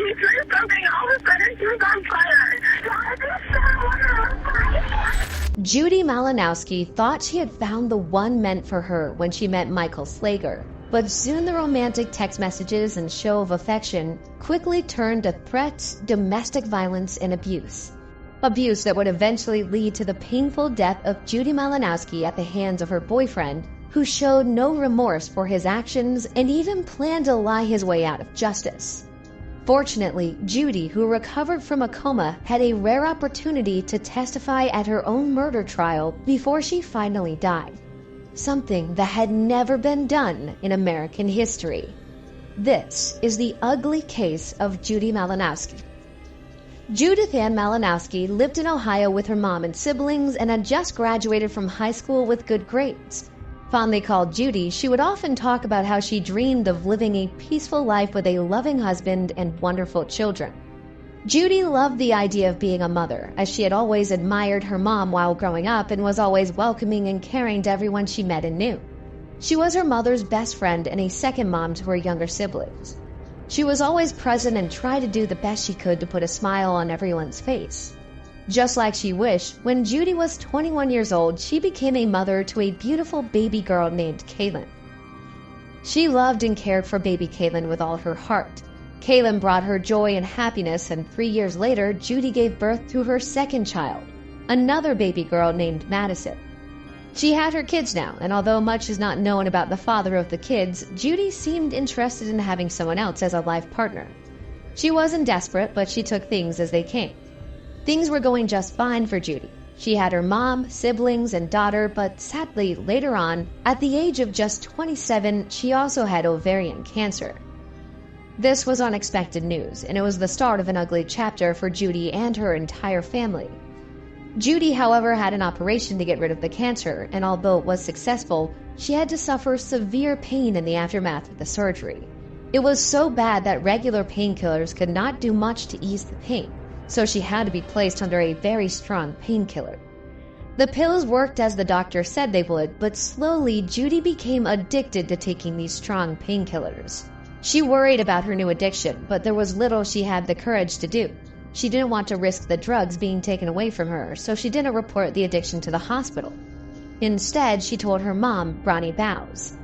he threw something, all of a sudden she was on fire. So I just saw her on fire. Judy Malinowski thought she had found the one meant for her when she met Michael Slager, but soon the romantic text messages and show of affection quickly turned to threats, domestic violence, and abuse. Abuse that would eventually lead to the painful death of Judy Malinowski at the hands of her boyfriend, who showed no remorse for his actions and even planned to lie his way out of justice. Fortunately, Judy, who recovered from a coma, had a rare opportunity to testify at her own murder trial before she finally died. Something that had never been done in American history. This is the ugly case of Judy Malinowski. Judith Ann Malinowski lived in Ohio with her mom and siblings and had just graduated from high school with good grades. Fondly called Judy, she would often talk about how she dreamed of living a peaceful life with a loving husband and wonderful children. Judy loved the idea of being a mother, as she had always admired her mom while growing up and was always welcoming and caring to everyone she met and knew. She was her mother's best friend and a second mom to her younger siblings. She was always present and tried to do the best she could to put a smile on everyone's face. Just like she wished, when Judy was 21 years old, she became a mother to a beautiful baby girl named Kaylin. She loved and cared for baby Kaylin with all her heart. Kaylin brought her joy and happiness, and 3 years later, Judy gave birth to her second child, another baby girl named Madison. She had her kids now, and although much is not known about the father of the kids, Judy seemed interested in having someone else as a life partner. She wasn't desperate, but she took things as they came. Things were going just fine for Judy. She had her mom, siblings, and daughter, but sadly, later on, at the age of just 27, she also had ovarian cancer. This was unexpected news, and it was the start of an ugly chapter for Judy and her entire family. Judy, however, had an operation to get rid of the cancer, and although it was successful, she had to suffer severe pain in the aftermath of the surgery. It was so bad that regular painkillers could not do much to ease the pain, so she had to be placed under a very strong painkiller. The pills worked as the doctor said they would, but slowly Judy became addicted to taking these strong painkillers. She worried about her new addiction, but there was little she had the courage to do. She didn't want to risk the drugs being taken away from her, so she didn't report the addiction to the hospital. Instead, she told her mom, Bonnie Bowes.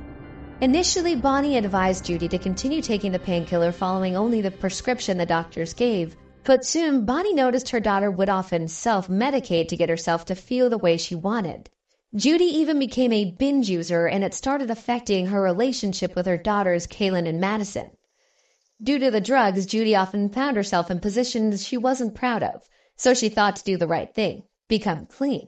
Initially, Bonnie advised Judy to continue taking the painkiller following only the prescription the doctors gave, but soon Bonnie noticed her daughter would often self-medicate to get herself to feel the way she wanted. Judy even became a binge user, and it started affecting her relationship with her daughters, Kaylin and Madison. Due to the drugs, Judy often found herself in positions she wasn't proud of, so she thought to do the right thing, become clean.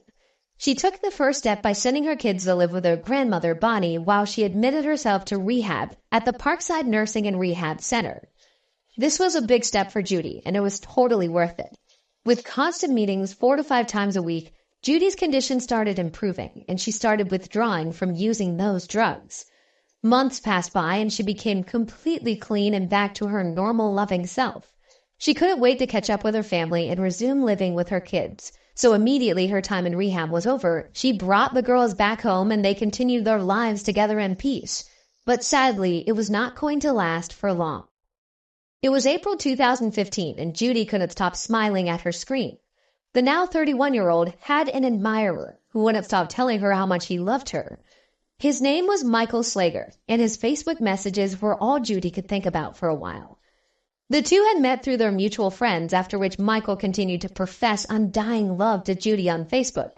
She took the first step by sending her kids to live with her grandmother, Bonnie, while she admitted herself to rehab at the Parkside Nursing and Rehab Center. This was a big step for Judy, and it was totally worth it. With constant meetings 4 to 5 times a week, Judy's condition started improving, and she started withdrawing from using those drugs. Months passed by, and she became completely clean and back to her normal, loving self. She couldn't wait to catch up with her family and resume living with her kids. So immediately her time in rehab was over, she brought the girls back home and they continued their lives together in peace. But sadly, it was not going to last for long. It was April 2015, and Judy couldn't stop smiling at her screen. The now 31-year-old had an admirer who wouldn't stop telling her how much he loved her. His name was Michael Slager, and his Facebook messages were all Judy could think about for a while. The two had met through their mutual friends, after which Michael continued to profess undying love to Judy on Facebook.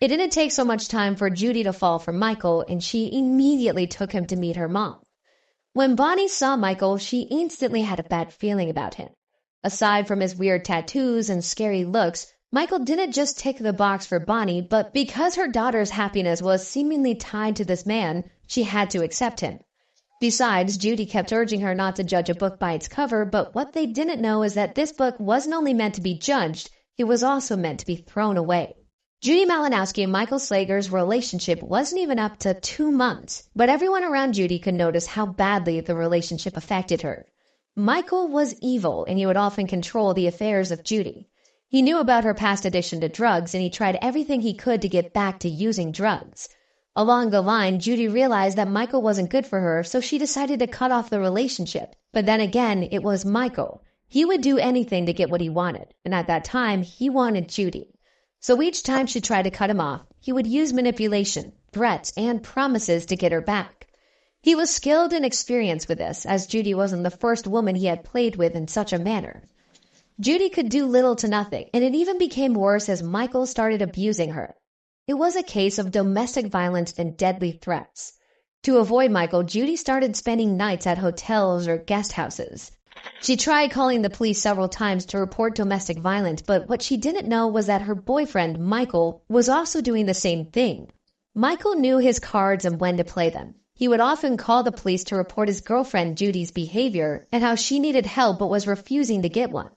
It didn't take so much time for Judy to fall for Michael, and she immediately took him to meet her mom. When Bonnie saw Michael, she instantly had a bad feeling about him. Aside from his weird tattoos and scary looks, Michael didn't just tick the box for Bonnie, but because her daughter's happiness was seemingly tied to this man, she had to accept him. Besides, Judy kept urging her not to judge a book by its cover, but what they didn't know is that this book wasn't only meant to be judged, it was also meant to be thrown away. Judy Malinowski and Michael Slager's relationship wasn't even up to 2 months, but everyone around Judy could notice how badly the relationship affected her. Michael was evil, and he would often control the affairs of Judy. He knew about her past addiction to drugs, and he tried everything he could to get back to using drugs. Along the line, Judy realized that Michael wasn't good for her, so she decided to cut off the relationship. But then again, it was Michael. He would do anything to get what he wanted, and at that time, he wanted Judy. So each time she tried to cut him off, he would use manipulation, threats, and promises to get her back. He was skilled and experienced with this, as Judy wasn't the first woman he had played with in such a manner. Judy could do little to nothing, and it even became worse as Michael started abusing her. It was a case of domestic violence and deadly threats. To avoid Michael, Judy started spending nights at hotels or guest houses. She tried calling the police several times to report domestic violence, but what she didn't know was that her boyfriend, Michael, was also doing the same thing. Michael knew his cards and when to play them. He would often call the police to report his girlfriend Judy's behavior and how she needed help but was refusing to get one.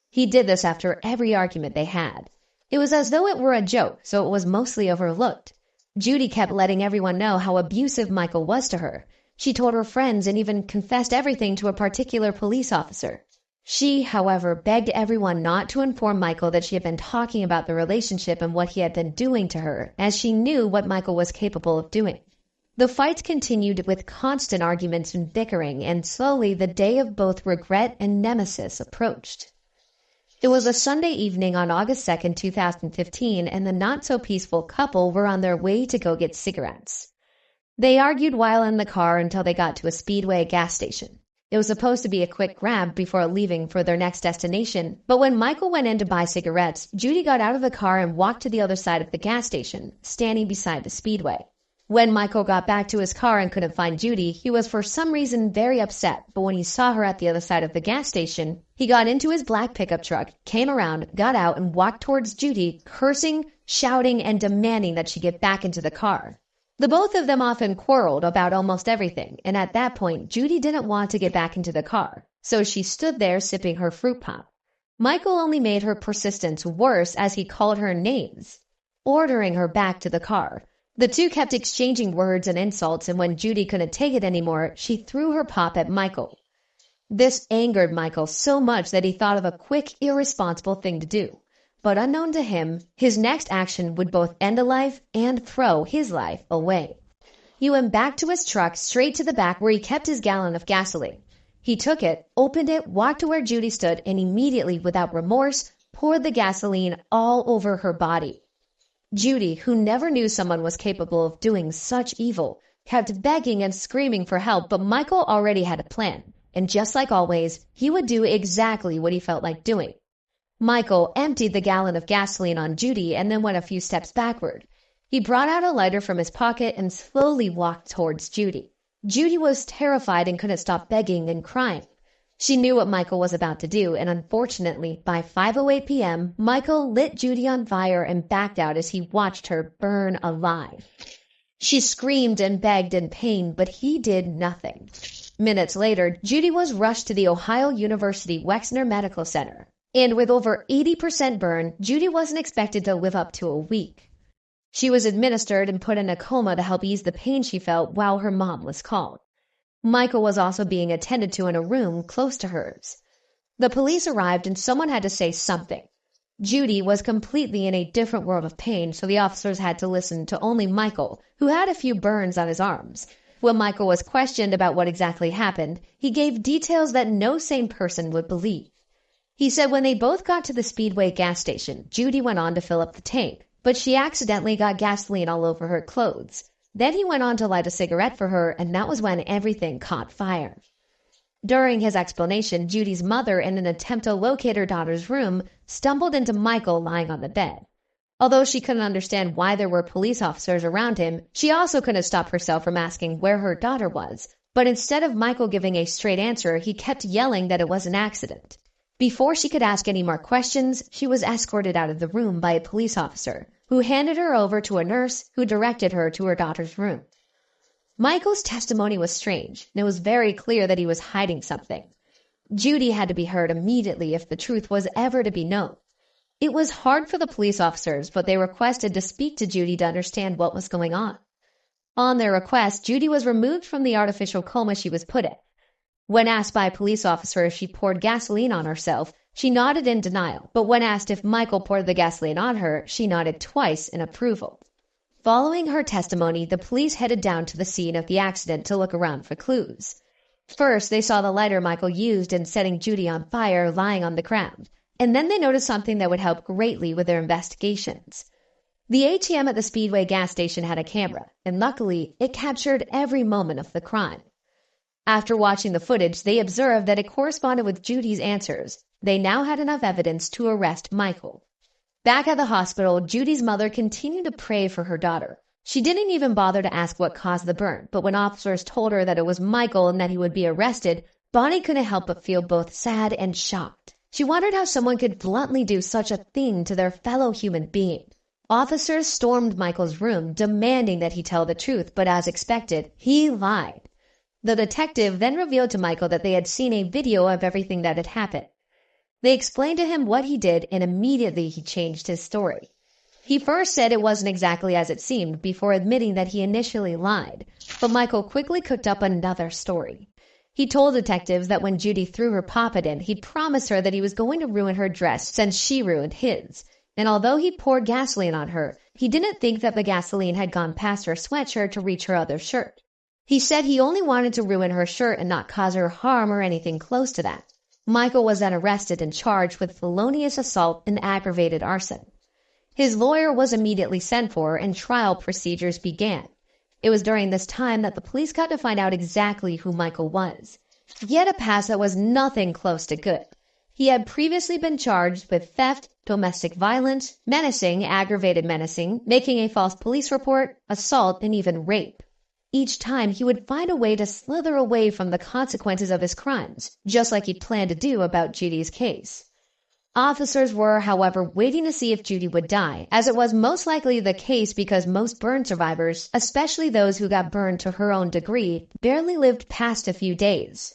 He did this after every argument they had. It was as though it were a joke, so it was mostly overlooked. Judy kept letting everyone know how abusive Michael was to her. She told her friends and even confessed everything to a particular police officer. She, however, begged everyone not to inform Michael that she had been talking about the relationship and what he had been doing to her, as she knew what Michael was capable of doing. The fights continued with constant arguments and bickering, and slowly the day of both regret and nemesis approached. It was a Sunday evening on August 2nd, 2015, and the not-so-peaceful couple were on their way to go get cigarettes. They argued while in the car until they got to a Speedway gas station. It was supposed to be a quick grab before leaving for their next destination, but when Michael went in to buy cigarettes, Judy got out of the car and walked to the other side of the gas station, standing beside the Speedway. When Michael got back to his car and couldn't find Judy, he was for some reason very upset, but when he saw her at the other side of the gas station, he got into his black pickup truck, came around, got out, and walked towards Judy, cursing, shouting, and demanding that she get back into the car. The both of them often quarreled about almost everything, and at that point, Judy didn't want to get back into the car, so she stood there sipping her fruit pop. Michael only made her persistence worse as he called her names, ordering her back to the car. The two kept exchanging words and insults, and when Judy couldn't take it anymore, she threw her pop at Michael. This angered Michael so much that he thought of a quick, irresponsible thing to do. But unknown to him, his next action would both end a life and throw his life away. He went back to his truck, straight to the back where he kept his gallon of gasoline. He took it, opened it, walked to where Judy stood, and immediately, without remorse, poured the gasoline all over her body. Judy, who never knew someone was capable of doing such evil, kept begging and screaming for help, but Michael already had a plan, and just like always, he would do exactly what he felt like doing. Michael emptied the gallon of gasoline on Judy and then went a few steps backward. He brought out a lighter from his pocket and slowly walked towards Judy. Judy was terrified and couldn't stop begging and crying. She knew what Michael was about to do, and unfortunately, by 5:08 p.m., Michael lit Judy on fire and backed out as he watched her burn alive. She screamed and begged in pain, but he did nothing. Minutes later, Judy was rushed to the Ohio University Wexner Medical Center. And with over 80% burn, Judy wasn't expected to live up to a week. She was administered and put in a coma to help ease the pain she felt while her mom was called. Michael was also being attended to in a room close to hers. The police arrived and someone had to say something. Judy was completely in a different world of pain, so the officers had to listen to only Michael, who had a few burns on his arms. When Michael was questioned about what exactly happened, he gave details that no sane person would believe. He said when they both got to the Speedway gas station, Judy went on to fill up the tank, but she accidentally got gasoline all over her clothes. Then he went on to light a cigarette for her, and that was when everything caught fire. During his explanation, Judy's mother, in an attempt to locate her daughter's room, stumbled into Michael lying on the bed. Although she couldn't understand why there were police officers around him, she also couldn't stop herself from asking where her daughter was. But instead of Michael giving a straight answer, he kept yelling that it was an accident. Before she could ask any more questions, she was escorted out of the room by a police officer, who handed her over to a nurse who directed her to her daughter's room. Michael's testimony was strange, and it was very clear that he was hiding something. Judy had to be heard immediately if the truth was ever to be known. It was hard for the police officers, but they requested to speak to Judy to understand what was going on. On their request, Judy was removed from the artificial coma she was put in. When asked by a police officer if she poured gasoline on herself, she nodded in denial, but when asked if Michael poured the gasoline on her, she nodded twice in approval. Following her testimony, the police headed down to the scene of the accident to look around for clues. First, they saw the lighter Michael used in setting Judy on fire lying on the ground, and then they noticed something that would help greatly with their investigations. The ATM at the Speedway gas station had a camera, and luckily, it captured every moment of the crime. After watching the footage, they observed that it corresponded with Judy's answers. They now had enough evidence to arrest Michael. Back at the hospital, Judy's mother continued to pray for her daughter. She didn't even bother to ask what caused the burn, but when officers told her that it was Michael and that he would be arrested, Bonnie couldn't help but feel both sad and shocked. She wondered how someone could bluntly do such a thing to their fellow human being. Officers stormed Michael's room, demanding that he tell the truth, but as expected, he lied. The detective then revealed to Michael that they had seen a video of everything that had happened. They explained to him what he did, and immediately he changed his story. He first said it wasn't exactly as it seemed before admitting that he initially lied, but Michael quickly cooked up another story. He told detectives that when Judy threw her poppet in, he promised her that he was going to ruin her dress since she ruined his. And although he poured gasoline on her, he didn't think that the gasoline had gone past her sweatshirt to reach her other shirt. He said he only wanted to ruin her shirt and not cause her harm or anything close to that. Michael was then arrested and charged with felonious assault and aggravated arson. His lawyer was immediately sent for and trial procedures began. It was during this time that the police got to find out exactly who Michael was. He had a past that was nothing close to good. He had previously been charged with theft, domestic violence, menacing, aggravated menacing, making a false police report, assault, and even rape. Each time, he would find a way to slither away from the consequences of his crimes, just like he'd planned to do about Judy's case. Officers were, however, waiting to see if Judy would die, as it was most likely the case because most burn survivors, especially those who got burned to her own degree, barely lived past a few days.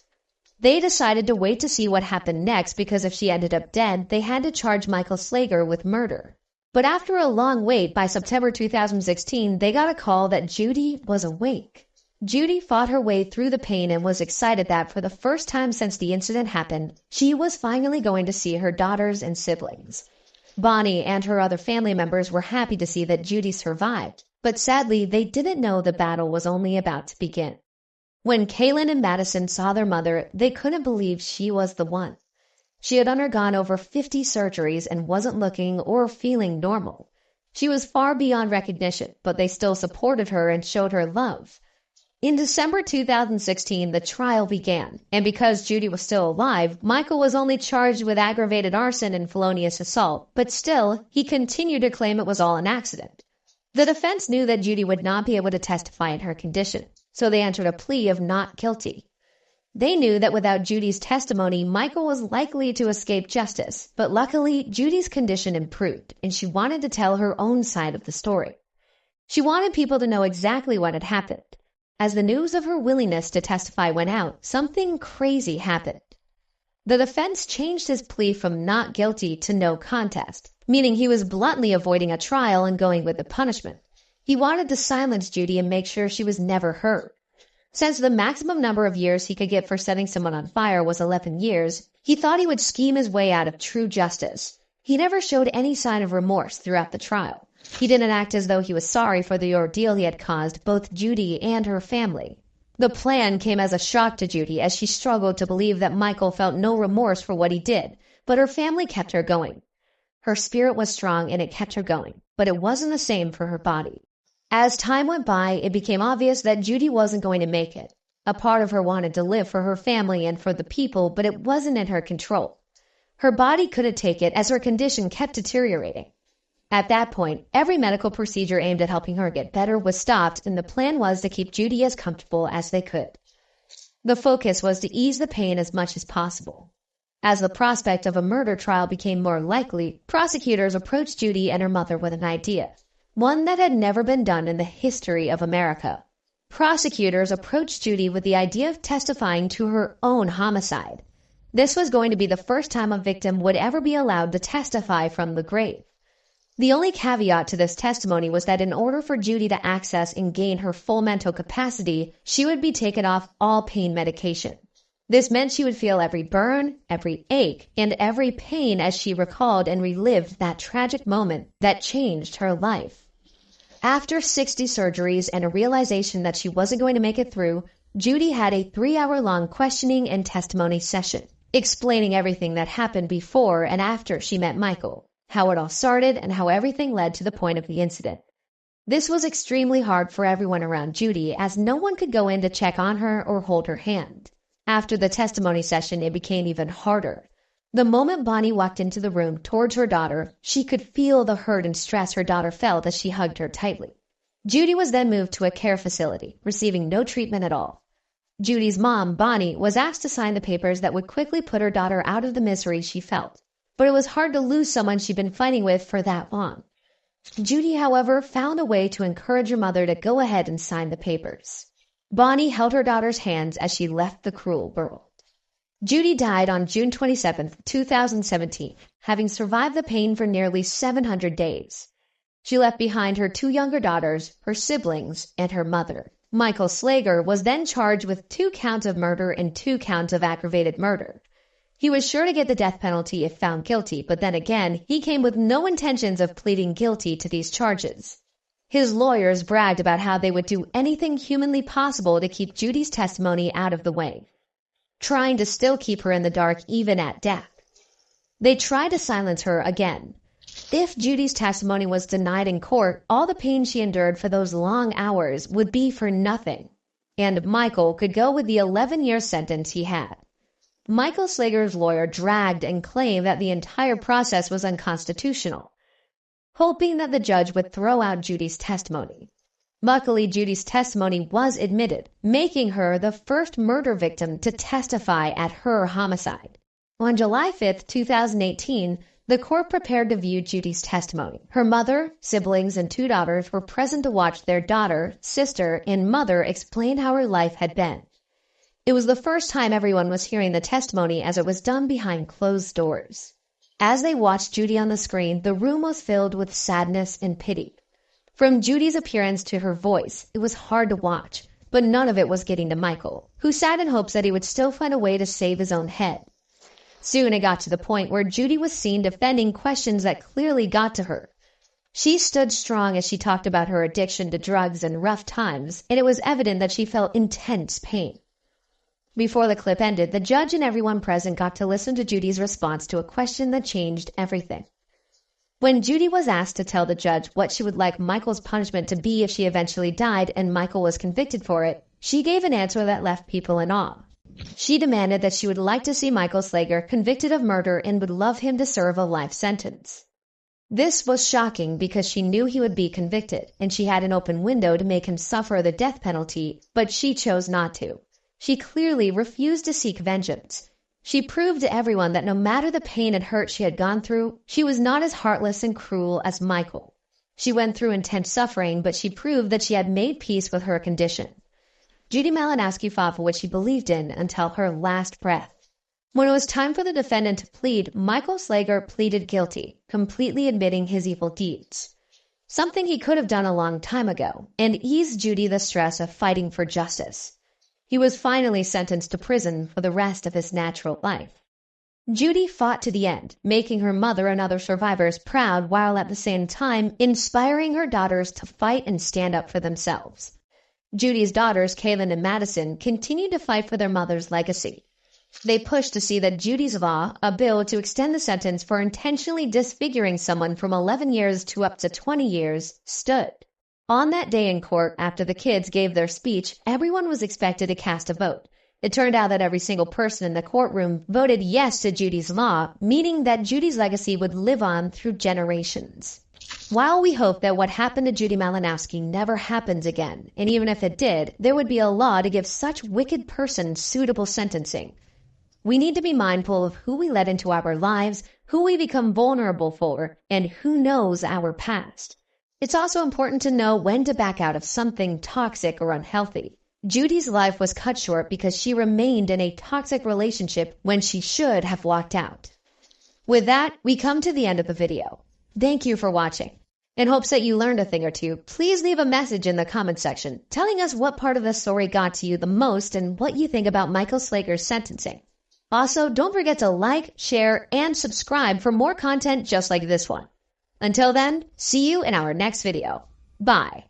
They decided to wait to see what happened next because if she ended up dead, they had to charge Michael Slager with murder. But after a long wait, by September 2016, they got a call that Judy was awake. Judy fought her way through the pain and was excited that for the first time since the incident happened, she was finally going to see her daughters and siblings. Bonnie and her other family members were happy to see that Judy survived, but sadly, they didn't know the battle was only about to begin. When Kaylin and Madison saw their mother, they couldn't believe she was the one. She had undergone over 50 surgeries and wasn't looking or feeling normal. She was far beyond recognition, but they still supported her and showed her love. In December 2016, the trial began, and because Judy was still alive, Michael was only charged with aggravated arson and felonious assault, but still, he continued to claim it was all an accident. The defense knew that Judy would not be able to testify in her condition, so they entered a plea of not guilty. They knew that without Judy's testimony, Michael was likely to escape justice, but luckily, Judy's condition improved, and she wanted to tell her own side of the story. She wanted people to know exactly what had happened. As the news of her willingness to testify went out, something crazy happened. The defense changed his plea from not guilty to no contest, meaning he was bluntly avoiding a trial and going with the punishment. He wanted to silence Judy and make sure she was never heard. Since the maximum number of years he could get for setting someone on fire was 11 years, he thought he would scheme his way out of true justice. He never showed any sign of remorse throughout the trial. He didn't act as though he was sorry for the ordeal he had caused both Judy and her family. The plan came as a shock to Judy as she struggled to believe that Michael felt no remorse for what he did, but her family kept her going. Her spirit was strong and it kept her going, but it wasn't the same for her body. As time went by, it became obvious that Judy wasn't going to make it. A part of her wanted to live for her family and for the people, but it wasn't in her control. Her body couldn't take it as her condition kept deteriorating. At that point, every medical procedure aimed at helping her get better was stopped, and the plan was to keep Judy as comfortable as they could. The focus was to ease the pain as much as possible. As the prospect of a murder trial became more likely, prosecutors approached Judy and her mother with an idea, one that had never been done in the history of America. Prosecutors approached Judy with the idea of testifying to her own homicide. This was going to be the first time a victim would ever be allowed to testify from the grave. The only caveat to this testimony was that in order for Judy to access and gain her full mental capacity, she would be taken off all pain medication. This meant she would feel every burn, every ache, and every pain as she recalled and relived that tragic moment that changed her life. After 60 surgeries and a realization that she wasn't going to make it through, Judy had a 3-hour-long questioning and testimony session, explaining everything that happened before and after she met Michael, how it all started, and how everything led to the point of the incident. This was extremely hard for everyone around Judy, as no one could go in to check on her or hold her hand. After the testimony session, it became even harder. The moment Bonnie walked into the room towards her daughter, she could feel the hurt and stress her daughter felt as she hugged her tightly. Judy was then moved to a care facility, receiving no treatment at all. Judy's mom, Bonnie, was asked to sign the papers that would quickly put her daughter out of the misery she felt. But it was hard to lose someone she'd been fighting with for that long. Judy, however, found a way to encourage her mother to go ahead and sign the papers. Bonnie held her daughter's hands as she left the cruel world. Judy died on June 27, 2017, having survived the pain for nearly 700 days. She left behind her 2 younger daughters, her siblings, and her mother. Michael Slager was then charged with 2 counts of murder and 2 counts of aggravated murder. He was sure to get the death penalty if found guilty, but then again, he came with no intentions of pleading guilty to these charges. His lawyers bragged about how they would do anything humanly possible to keep Judy's testimony out of the way, trying to still keep her in the dark even at death. They tried to silence her again. If Judy's testimony was denied in court, all the pain she endured for those long hours would be for nothing, and Michael could go with the 11-year sentence he had. Michael Slager's lawyer dragged and claimed that the entire process was unconstitutional, hoping that the judge would throw out Judy's testimony. Luckily, Judy's testimony was admitted, making her the first murder victim to testify at her homicide. On July 5, 2018, the court prepared to view Judy's testimony. Her mother, siblings, and 2 daughters were present to watch their daughter, sister, and mother explain how her life had been. It was the first time everyone was hearing the testimony as it was done behind closed doors. As they watched Judy on the screen, the room was filled with sadness and pity. From Judy's appearance to her voice, it was hard to watch, but none of it was getting to Michael, who sat in hopes that he would still find a way to save his own head. Soon it got to the point where Judy was seen defending questions that clearly got to her. She stood strong as she talked about her addiction to drugs and rough times, and it was evident that she felt intense pain. Before the clip ended, the judge and everyone present got to listen to Judy's response to a question that changed everything. When Judy was asked to tell the judge what she would like Michael's punishment to be if she eventually died and Michael was convicted for it, she gave an answer that left people in awe. She demanded that she would like to see Michael Slager convicted of murder and would love him to serve a life sentence. This was shocking because she knew he would be convicted, and she had an open window to make him suffer the death penalty, but she chose not to. She clearly refused to seek vengeance. She proved to everyone that no matter the pain and hurt she had gone through, she was not as heartless and cruel as Michael. She went through intense suffering, but she proved that she had made peace with her condition. Judy Malinowski fought for what she believed in until her last breath. When it was time for the defendant to plead, Michael Slager pleaded guilty, completely admitting his evil deeds. Something he could have done a long time ago, and eased Judy the stress of fighting for justice. He was finally sentenced to prison for the rest of his natural life. Judy fought to the end, making her mother and other survivors proud while at the same time inspiring her daughters to fight and stand up for themselves. Judy's daughters, Kaylin and Madison, continued to fight for their mother's legacy. They pushed to see that Judy's Law, a bill to extend the sentence for intentionally disfiguring someone from 11 years to up to 20 years, stood. On that day in court, after the kids gave their speech, everyone was expected to cast a vote. It turned out that every single person in the courtroom voted yes to Judy's Law, meaning that Judy's legacy would live on through generations. While we hope that what happened to Judy Malinowski never happens again, and even if it did, there would be a law to give such wicked persons suitable sentencing. We need to be mindful of who we let into our lives, who we become vulnerable for, and who knows our past. It's also important to know when to back out of something toxic or unhealthy. Judy's life was cut short because she remained in a toxic relationship when she should have walked out. With that, we come to the end of the video. Thank you for watching. In hopes that you learned a thing or two, please leave a message in the comment section telling us what part of the story got to you the most and what you think about Michael Slager's sentencing. Also, don't forget to like, share, and subscribe for more content just like this one. Until then, see you in our next video. Bye.